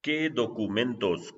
¿Qué documentos?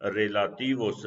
relativos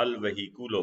al vehículo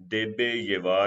debe llevar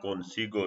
consigo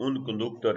un conductor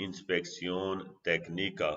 inspección técnica,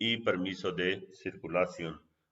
y permiso de circulación।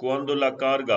Cuando la carga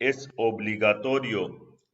es obligatorio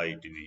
ITV।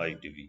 ITV।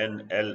NL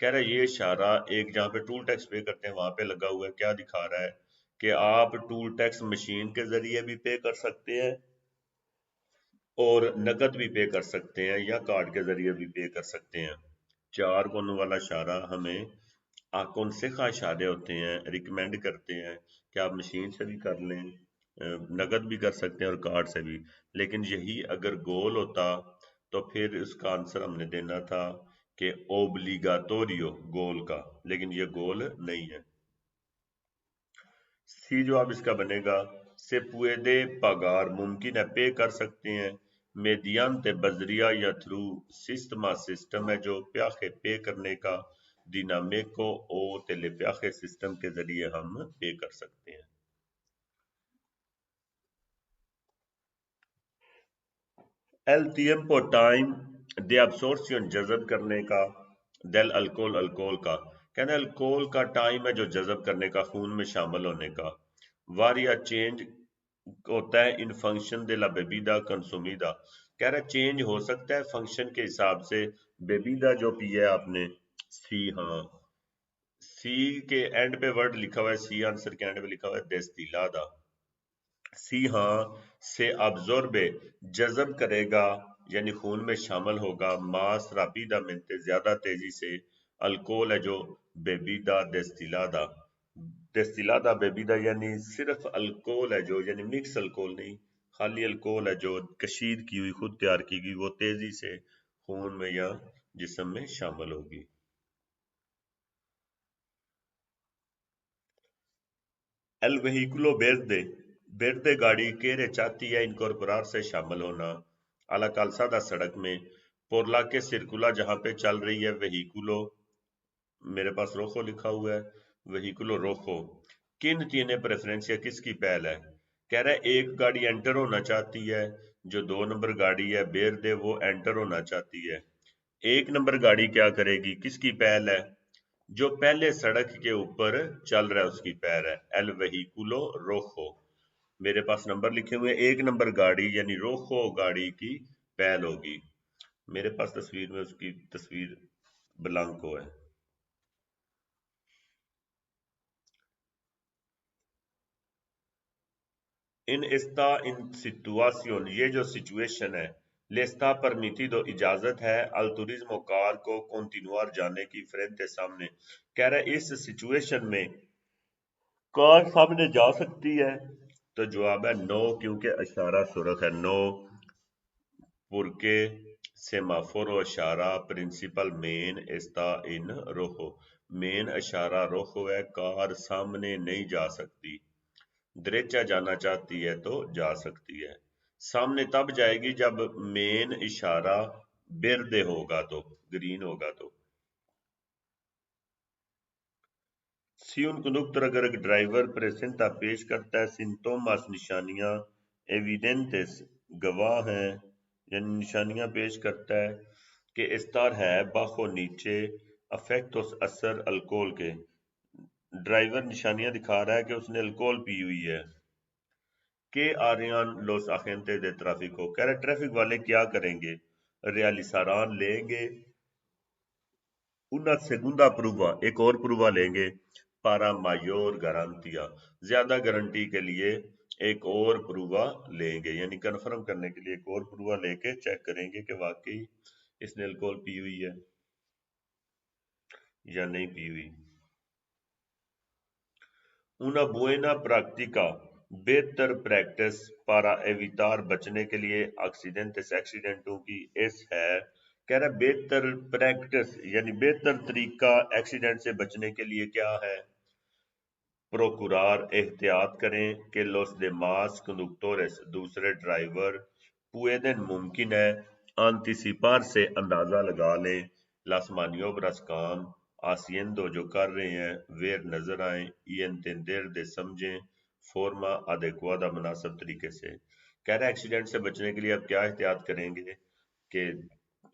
کہہ رہا ہے یہ اشارہ ایک جہاں پہ ٹول ٹیکس پے کرتے ہیں وہاں پہ لگا ہوا ہے، کیا دکھا رہا ہے کہ آپ ٹول ٹیکس مشین کے ذریعے بھی پے کر سکتے ہیں اور نقد بھی پے کر سکتے ہیں یا کارڈ کے ذریعے بھی پے کر سکتے ہیں۔ چار کونوں والا اشارہ ہمیں کون سے خواہ اشارے ہوتے ہیں ریکمینڈ کرتے ہیں کہ آپ مشین سے بھی کر لیں، نقد بھی کر سکتے ہیں اور کارڈ سے بھی، لیکن یہی اگر گول ہوتا تو پھر اس کا آنسر ہم نے دینا تھا کہ اوبلیگاتوریو گول کا، لیکن یہ گول نہیں ہے۔ سی جواب اس کا بنے گا سے پویدے پاگار ممکن ہے پے کر سکتے ہیں میڈیانتے بذریعہ یا تھرو سسٹما سسٹم ہے جو پیاخے پے کرنے کا دینامیکو او تیلے پیاخے سسٹم کے ذریعے ہم پے کر سکتے ہیں۔ ایل tiempo ٹائم دے absorption جذب کرنے کا del الکول الکول کا کہنا الکول کا ٹائم ہے جو جذب کرنے کا خون میں شامل ہونے کا واریا چینج ہوتا ہے ان فنکشن دے لا بیبیدا کنسومیدا کہہ رہا ہے چینج ہو سکتا ہے فنکشن کے حساب سے بیبیدا جو پی ہے آپ نے سی ہاں سی کے اینڈ پہ ورڈ لکھا ہوا ہے سی آنسر کے اینڈ پہ لکھا ہوا ہے دیستیلادا سی ہاں سے ابزوربے جذب کرے گا یعنی خون میں شامل ہوگا ماس راپیدا منتے زیادہ تیزی سے الکول ہے جو بیبیدا دیستیلادا دیستیلادا بیبیدا یعنی صرف الکول ہے جو یعنی مکس الکول نہیں خالی الکول ہے جو کشید کی ہوئی خود تیار کی گئی وہ تیزی سے خون میں یا جسم میں شامل ہوگی۔ El vehículo verde verde گاڑی کیرے چاہتی ہے انکورپورار سے شامل ہونا اعلی کالسادہ سڑک میں پورلا کے سرکولا جہاں پہ چل رہی ہے وہیکولو میرے پاس روخو لکھا ہوا ہے وہیکولو روخو کن تین پریفرنس یا کس کی پہل ہے کہہ رہا ہے ایک گاڑی انٹر ہونا چاہتی ہے جو دو نمبر گاڑی ہے بیر دے وہ انٹر ہونا چاہتی ہے ایک نمبر گاڑی کیا کرے گی کس کی پہل ہے جو پہلے سڑک کے اوپر چل رہا ہے اس کی پیر ہے ایل وہیکولو روخو میرے پاس نمبر لکھے ہوئے ایک نمبر گاڑی یعنی روخو گاڑی کی پہل ہوگی میرے پاس تصویر میں اس کی تصویر بلانکو ہے۔ ان استا ان سچواسیون یہ جو سچویشن ہے لیستا پرمیتیدو اجازت ہے التوریزمو کار کو کنٹینوار جانے کی فرنتے سامنے کہہ رہا ہے اس سچویشن میں کار سامنے جا سکتی ہے تو جواب ہے نو کیونکہ اشارہ سرخ ہے نو پرکے سیمافورو اشارہ پرنسپل مین استا ان روخو مین اشارہ روخو ہے کار سامنے نہیں جا سکتی دریچہ جانا چاہتی ہے تو جا سکتی ہے سامنے تب جائے گی جب مین اشارہ بیردے ہوگا تو گرین ہوگا تو سی un conductor اگر ایک ڈرائیور پریسنٹا پیش کرتا ہے سنتوماس نشانیاں ایویڈنٹس گواہ ہیں یعنی نشانیاں پیش کرتا ہے کہ استار ہے باخو نیچے افیکٹوس اثر الکول کے ڈرائیور نشانیاں دکھا رہا ہے کہ اس نے الکول پی ہوئی ہے کہ آریان لوس آخینتے دے ٹریفکو کہہ رہے ٹریفک والے کیا کریں گے ریالیساران لیں گے una segunda پرووا ایک اور پرووا لیں گے پارا مایور گارانتیا زیادہ گارنٹی کے لیے ایک اور پرووا لیں گے یعنی کنفرم کرنے کے لیے ایک اور پرووا لے کے چیک کریں گے کہ واقعی اس نے الکول پی ہوئی ہے یا نہیں پی ہوئی una buena práctica بہتر پریکٹس پارا ایویتار بچنے کے لیے ایکسیڈنٹس ایکسیڈنٹوں کی اس ہے کہہ رہا ہے بہتر پریکٹس یعنی بہتر طریقہ ایکسیڈنٹ سے بچنے کے لیے کیا ہے پروکورار احتیاط کریں کہ لوس demás conductores دوسرے ڈرائیور پویدن ممکن ہے آنتیسیپار سے اندازہ لگا لیں لاس maniobras کام haciendo جو کر رہے ہیں ویر نظر آئیں y entender de سمجھیں فورما adecuada مناسب طریقے سے کہہ رہے ایکسیڈنٹ سے بچنے کے لیے اب کیا احتیاط کریں گے کہ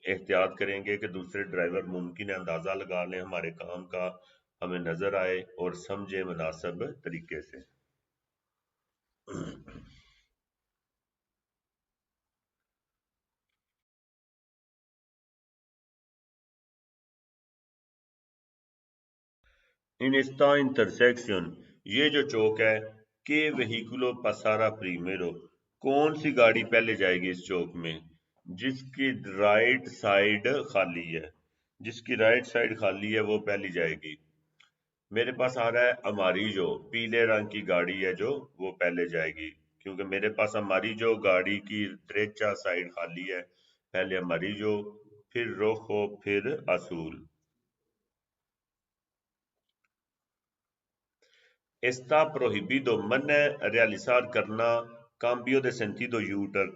احتیاط کریں گے کہ دوسرے ڈرائیور ممکن ہے اندازہ لگا لیں ہمارے کام کا ہمیں نظر آئے اور سمجھے مناسب طریقے سے In esta intersection یہ جو چوک ہے کہ وہیکولو پاسارا پریمیرو کون سی گاڑی پہلے جائے گی اس چوک میں جس کی رائٹ سائیڈ خالی ہے جس کی رائٹ سائیڈ خالی ہے وہ پہلی جائے گی میرے پاس آ رہا ہے ہماری جو پیلے رنگ کی گاڑی ہے جو وہ پہلے جائے گی کیونکہ میرے پاس ہماری جو گاڑی کی دریچا سائیڈ خالی ہے پہلے ہماری جو پھر روخو پھر اصول Está prohibido منع realizar کرنا cambio de sentido U-turn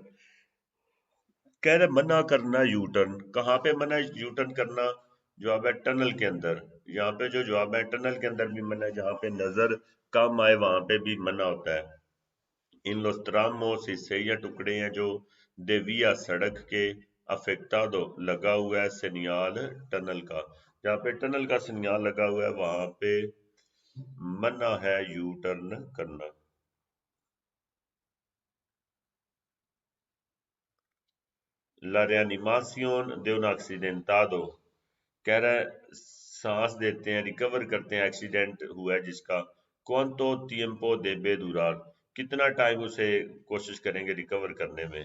کہہ رہے منع کرنا یو ٹرن کہاں پہ منع یو ٹرن کرنا جواب ہے ٹنل کے اندر یہاں پہ جو جواب ہے ٹنل کے اندر بھی منع ہے جہاں پہ نظر کم آئے وہاں پہ بھی منع ہوتا ہے ان los tramos حصے یا ٹکڑے ہیں جو دیویا سڑک کے افیکٹادو لگا ہوا ہے سنیال ٹنل کا جہاں پہ ٹنل کا سنیال لگا ہوا ہے وہاں پہ منع ہے یو ٹرن کرنا La reanimación de un accidentado کہہ رہا ہے سانس دیتے ہیں ریکور کرتے ہیں ایکسیڈنٹ ہوا ہے جس کا cuánto tiempo debe durar کتنا ٹائم اسے کوشش کریں گے ریکور کرنے میں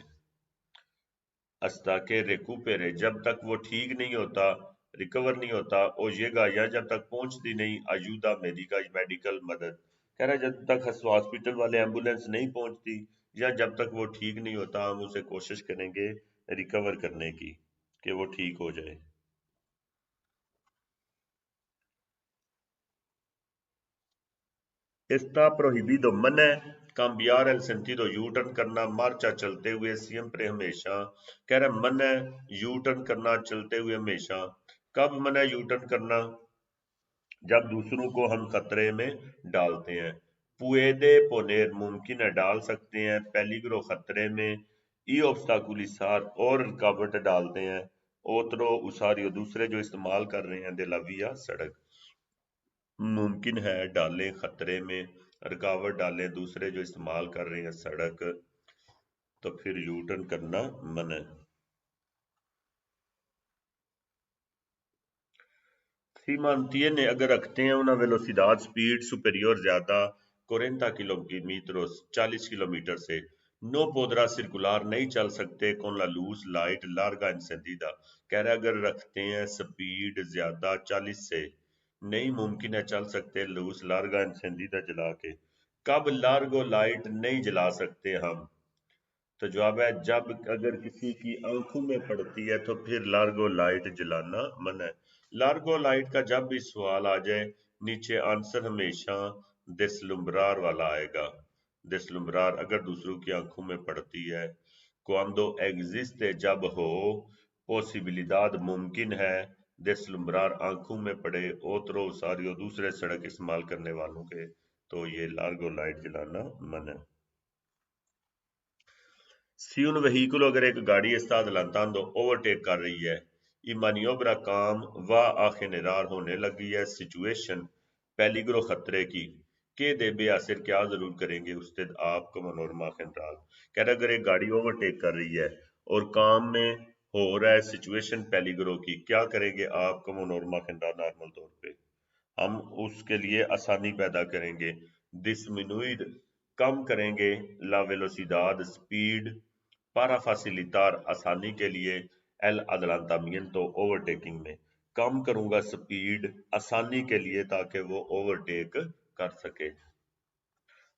hasta que recupere جب تک وہ ٹھیک نہیں ہوتا ریکور نہیں ہوتا او یہ گا یا جب تک پہنچتی نہیں ayuda médica میڈیکل مدد کہہ رہا ہے جب تک ہاسپٹل والے ایمبولینس نہیں پہنچتی یا جب تک وہ ٹھیک نہیں ہوتا ہم اسے کوشش کریں گے ریکور کرنے کی کہ وہ ٹھیک ہو جائے Está prohibido منع cambiar el sentido you turn کرنا مارچا چلتے ہوئے siempre ہمیشہ کہہ رہا ہے منع یو ٹرن کرنا چلتے ہوئے ہمیشہ کب منع یو ٹرن کرنا جب دوسروں کو ہم خطرے میں ڈالتے ہیں puede poner ممکن ہے ڈال سکتے ہیں peligro خطرے میں ای obstaculizar اور رکاوٹ ڈالتے ہیں otro usuario دوسرے جو استعمال کر رہے ہیں de la vía سڑک ممکن ہے ڈالیں خطرے میں رکاوٹ ڈالیں دوسرے جو استعمال کر رہے ہیں سڑک تو پھر یو ٹرن کرنا منع Si mantiene اگر رکھتے ہیں una velocidad speed superior زیادہ 40 kilómetros 40 کلومیٹر سے no podrá circular نہیں چل سکتے con la luz light larga encendida کہہ رہا ہے اگر رکھتے ہیں سپیڈ زیادہ 40 سے نہیں ممکن ہے چل سکتے لوز لارگا انسیندیدہ جلا کے کب لارگو لائٹ نہیں جلا سکتے ہم تو جواب ہے جب اگر کسی کی آنکھوں میں پڑتی ہے تو پھر لارگو لائٹ جلانا منع ہے لارگو لائٹ کا جب بھی سوال آ جائے نیچے آنسر ہمیشہ دسلمبرار والا آئے گا دسلمبرار اگر دوسروں کی آنکھوں میں پڑتی ہے cuando existe جب ہو پوسیبلidad ممکن ہے دسلمبرار آنکھوں میں پڑے اوترو ساریو دوسرے سڑک استعمال کرنے والوں کے تو یہ لارگو لائٹ جلانا منع ہے سی un vehículo اگر ایک گاڑی está adelantando اوورٹیک کر رہی ہے y maniobra کام و a generar ہونے لگی ہے سچویشن پیلیگرو خطرے کی کہ دے بے اثر کیا ضرور کریں گے استاد آپ کو منورما خنرال کہہ رہا اگر ایک گاڑی اوورٹیک کر رہی ہے اور کام میں ہو رہا ہے سچویشن پیلیگرو کی کیا کریں گے آپ کو منورما خنرال نارمل طور پہ ہم اس کے لیے آسانی پیدا کریں گے disminuir کم کریں گے لا velocidad سپیڈ para facilitar آسانی کے لیے el adelantamiento overtaking میں کم کروں گا سپیڈ آسانی کے لیے تاکہ وہ اوورٹیک کر سکے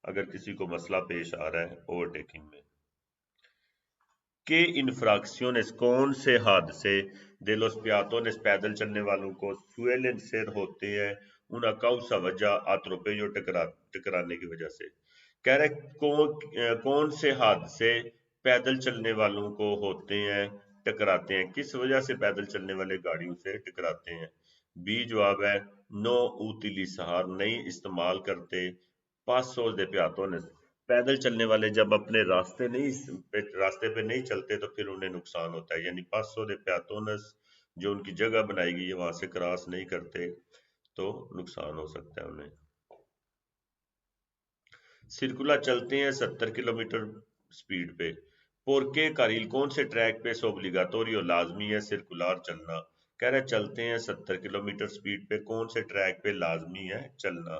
اگر کسی کو مسئلہ پیش آ رہا ہے اوورٹیکنگ میں کہ انفراکشنز کون سے حادثے de los peatones پیدل چلنے والوں کو suelen ser ہوتے ہیں una causa وجہ atropello ٹکرانے کی وجہ سے کہہ رہے کون سے حادثے پیدل چلنے والوں کو ہوتے ہیں ٹکراتے ہیں کس وجہ سے پیدل چلنے والے گاڑیوں سے ٹکراتے ہیں بی جواب ہے no utilizar نہیں استعمال کرتے pasos de peatones پیدل چلنے والے جب اپنے راستے پہ نہیں چلتے تو پھر انہیں نقصان ہوتا ہے یعنی پاسو دے پیاتونس جو ان کی جگہ بنائی گئی ہے وہاں سے کراس نہیں کرتے تو نقصان ہو سکتا ہے انہیں سرکولا چلتے ہیں 70 کلومیٹر سپیڈ پہ پورکے کاریل کون سے ٹریک پہ سوبلیگاتوری اور لازمی ہے سرکولار چلنا کہہ رہے چلتے ہیں 70 کلومیٹر سپیڈ پہ، کون سے ٹریک پہ لازمی ہے چلنا؟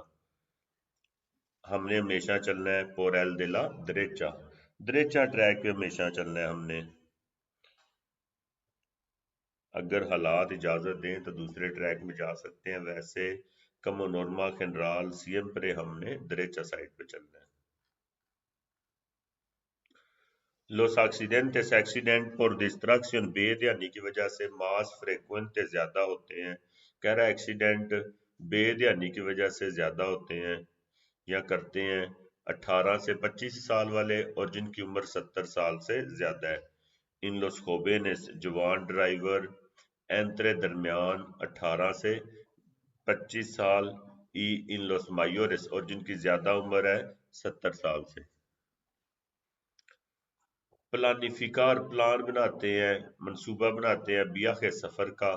ہم نے ہمیشہ چلنا ہے پوریل دلا دریچا، دریچا ٹریک پہ ہمیشہ چلنا ہے ہم نے۔ اگر حالات اجازت دیں تو دوسرے ٹریک میں جا سکتے ہیں، ویسے کمو نورما خنرال سیمپرے ہم نے دریچا سائڈ پہ چلنا ہے۔ Los accidentes accident por distracción بے دھیانی کی وجہ سے ماس فریکوینٹ زیادہ ہوتے ہیں۔ کہہ رہا ہے ایکسیڈنٹ بے دھیانی کی وجہ سے زیادہ ہوتے ہیں یا کرتے ہیں 18 سے 25 سال والے اور جن کی عمر 70 سال سے زیادہ ہے۔ ان لوس jóvenes جوان ڈرائیور انترے درمیان 18 سے 25 سال، ای ان لوس mayores اور جن کی زیادہ عمر ہے 70 سال سے۔ پلانیفیکار پلان بناتے ہیں، منصوبہ بناتے ہیں بیاخ سفر کا،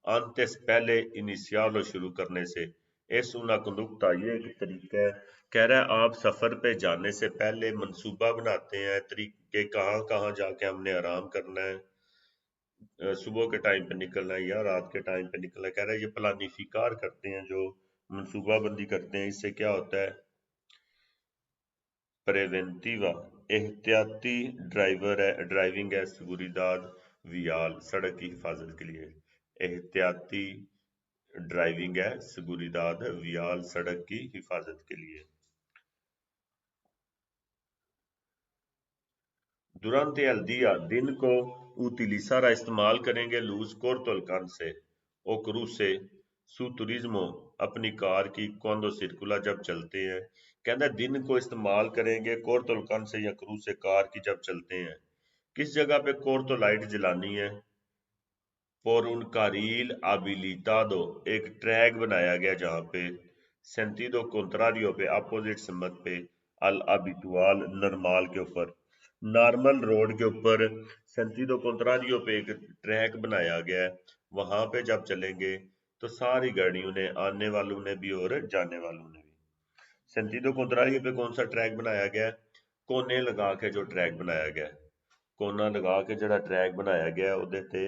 انتس پہلے انیسیالو شروع کرنے سے۔ اس una conducta یہ ایک طریقہ ہے، کہہ رہا ہے آپ سفر پہ جانے سے پہلے منصوبہ بناتے ہیں طریقے کہاں کہاں جا کے ہم نے آرام کرنا ہے، صبح کے ٹائم پہ نکلنا ہے یا رات کے ٹائم پہ نکلنا ہے۔ کہہ رہا ہے یہ پلانیفیکار کرتے ہیں، جو منصوبہ بندی کرتے ہیں، اس سے کیا ہوتا ہے؟ پریونتیوا احتیاطی ڈرائیونگ ہے، سگوریداد ویال سڑک کی حفاظت کے لیے۔ احتیاطی ڈرائیونگ ہے، سگوریداد ویال سڑک کی حفاظت کے لیے۔ durante el día دن کو utilizará استعمال کریں گے luz corto alcance o cruce su turismo اپنی کار کی cuando circula جب چلتے ہیں۔ کہنا دن کو استعمال کریں گے corto alcance یا cruce کار کی جب چلتے ہیں۔ کس جگہ پہ corto لائٹ جلانی ہے؟ por un carril habilitado ایک ٹریک بنایا گیا جہاں پہ sentido contrario پہ اپوزٹ سمت پہ al habitual نرمال کے اوپر، نارمل روڈ کے اوپر سینتیدو کنتراریو پہ ایک ٹریک بنایا گیا ہے، وہاں پہ جب چلیں گے تو ساری گاڑیوں نے، آنے والوں نے بھی اور جانے والوں نے بھی۔ سینتیدو کنتراریو پہ کون سا ٹریک بنایا گیا ہے؟ کونے لگا کے جو ٹریک بنایا گیا ہے، کونا لگا کے جڑا ٹریک بنایا گیا ہے وہ تے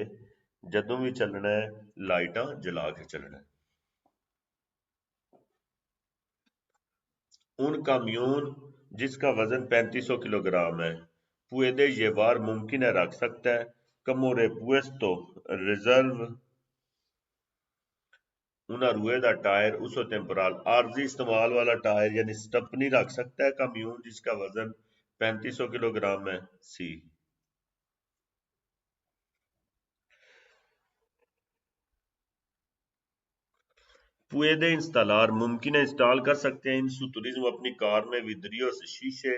جدوں بھی چلنا ہے لائٹاں جلا کے چلنا ہے۔ ان کامیون جس کا وزن 3500 کلو گرام ہے، puede llevar ممکن ہے رکھ سکتا ہے، como repuesto reserve una rueda tyre اسو ٹیمپورال عارضی استعمال والا ٹائر یعنی سٹپنی رکھ سکتا ہے کامیون جس کا وزن 3500 کلو گرام ہے، سی۔ puede instalar ممکن ہے انسٹال کر سکتے ہیں ان سو turismo اپنی کار میں vidrios شیشے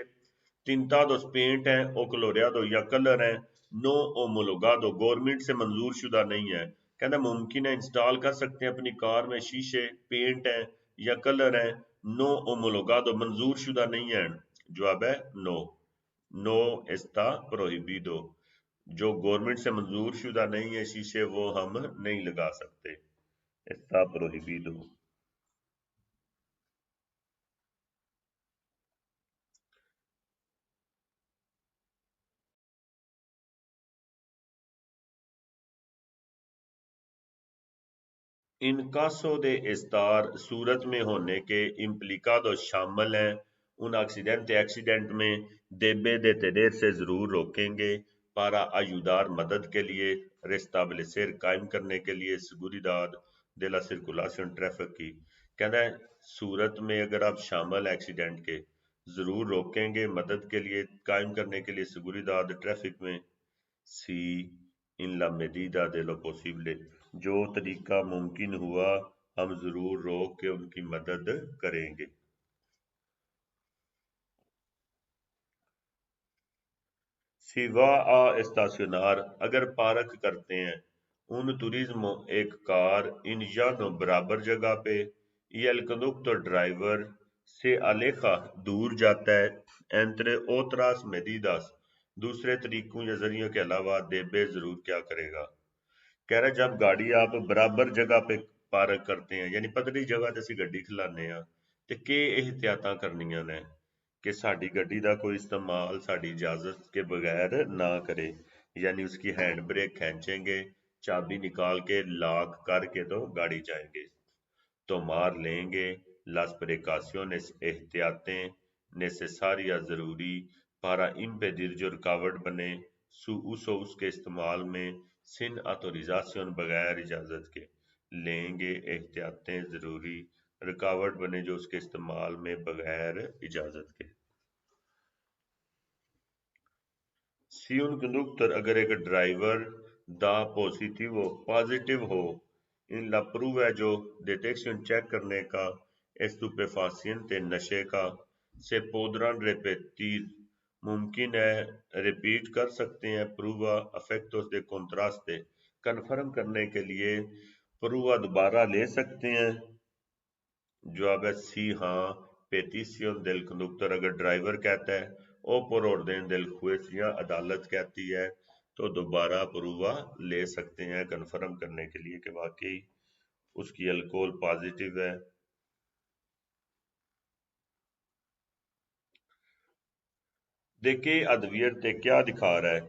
tintados پینٹ ہیں او coloreado یا کلر ہیں نو homologado گورنمنٹ سے منظور شدہ نہیں ہے۔ کہنا ممکن ہے انسٹال کر سکتے ہیں اپنی کار میں شیشے پینٹ ہیں یا کلر ہیں نو homologado منظور شدہ نہیں ہیں، جواب ہے نو، نو está prohibido، جو گورنمنٹ سے منظور شدہ نہیں ہے شیشے وہ ہم نہیں لگا سکتے، está prohibido۔ ان caso de estar صورت میں ہونے کے implicados شامل ہیں ان ایکسیڈنٹ میں debe detener سے ضرور روکیں گے para ayudar مدد کے لیے restablecer قائم کرنے کے لیے seguridad de la circulación traffic کی۔ کہنا ہے صورت میں اگر آپ شامل ایکسیڈنٹ کے ضرور روکیں گے مدد کے لیے قائم کرنے کے لیے seguridad ٹریفک میں، سی ان la medida de lo posible جو طریقہ ممکن ہوا ہم ضرور روک کے ان کی مدد کریں گے۔ سیوا آ استاسیونار اگر پارک کرتے ہیں ان turismo ایک کار ان llano برابر جگہ پہ y el conductor ڈرائیور سے aleja دور جاتا ہے entre otras medidas دوسرے طریقوں یا ذریعوں کے علاوہ debe ضرور کیا کرے گا۔ کہہ رہا جب گاڑی آپ برابر جگہ پہ پارک کرتے ہیں یعنی پتلی جگہ تے اسی گڈی کھلانے ہیں تے کہ احتیاطاں کرنیاں نے کہ ساڈی گڈی دا کوئی استعمال ساڈی اجازت کے بغیر نہ کرے، یعنی اس کی ہینڈ بریک کھینچیں گے چابی نکال کے لاک کر کے تو گاڑی جائیں گے. tomar لیں گے las precauciones احتیاطیں necesarias ضروری para impedir جو رکاوٹ بنے su uso اس کے استعمال میں sin autorización بغیر اجازت کے. لیں گے احتیاطیں ضروری رکاوٹ بنے جو اس کے استعمال میں بغیر اجازت کے. Si un conductor اگر ایک ڈرائیور دا پوزیٹیو پازیٹیو ہو ان لا پروو ہے جو ڈیٹیکشن چیک کرنے کا استوپیفاسینتے نشے کا سے پودران ریپیٹیر ممکن ہے ریپیٹ کر سکتے ہیں پرووا افیکٹوس دے کنٹراستے کنفرم کرنے کے لیے پرووا دوبارہ لے سکتے ہیں. جواب ہے سی ہاں. پیٹیسیون دل کنڈکٹر اگر ڈرائیور کہتا ہے او پر اوردین دل خویس یا عدالت کہتی ہے تو دوبارہ پرووا لے سکتے ہیں کنفرم کرنے کے لیے کہ واقعی اس کی الکول پازیٹیو ہے. دیکھیں ادویت تے کیا دکھا رہا ہے.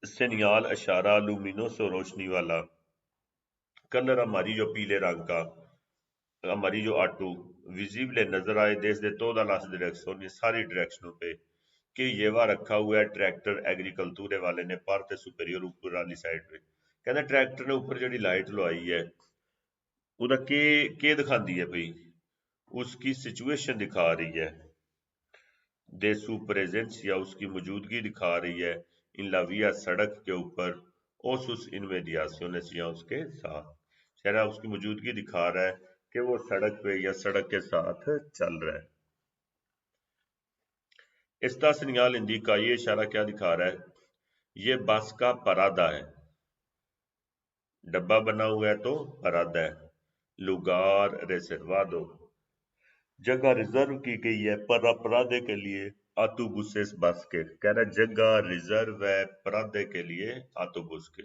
سینیال اشارہ لومینوس روشنی والا کلر ہماری جو پیلے رنگ کا ہماری جو آٹو ویزیبل نظر آئے دیس دے تودا لاس ڈائریکشن یہ ساری ڈائریکشنوں پہ کہ یہ وہاں رکھا ہوا ہے ٹریکٹر ایگریکلچورے والے نے پارتے سپیریور اوپر والی سائڈ پہ کہنا ٹریکٹر نے اوپر جڑی لائٹ لوائی ہے وہ کہ دکھا دی ہے بھئی اس کی سچویشن دکھا رہی ہے دے سو پریزنس یا اس کی موجودگی دکھا رہی ہے ان لاویا سڑک کے اوپر اوسوس انویڈیاسیونس یا اس کے ساتھ شہرہ اس کی موجودگی دکھا رہا ہے کہ وہ سڑک پہ یا سڑک کے ساتھ چل رہا ہے. استا سنیال اندیکا یہ اشارہ کیا دکھا رہا ہے یہ بس کا پرادہ ہے ڈبہ بنا ہوا ہے تو پرادہ ہے. لوگار ریسروادو جگہ ریزرو کی گئی ہے پرادے کے لیے آٹوبوسس بس کے کہہ رہا ہے جگہ ریزرو ہے پرادے کے لیے آٹوبوس کے.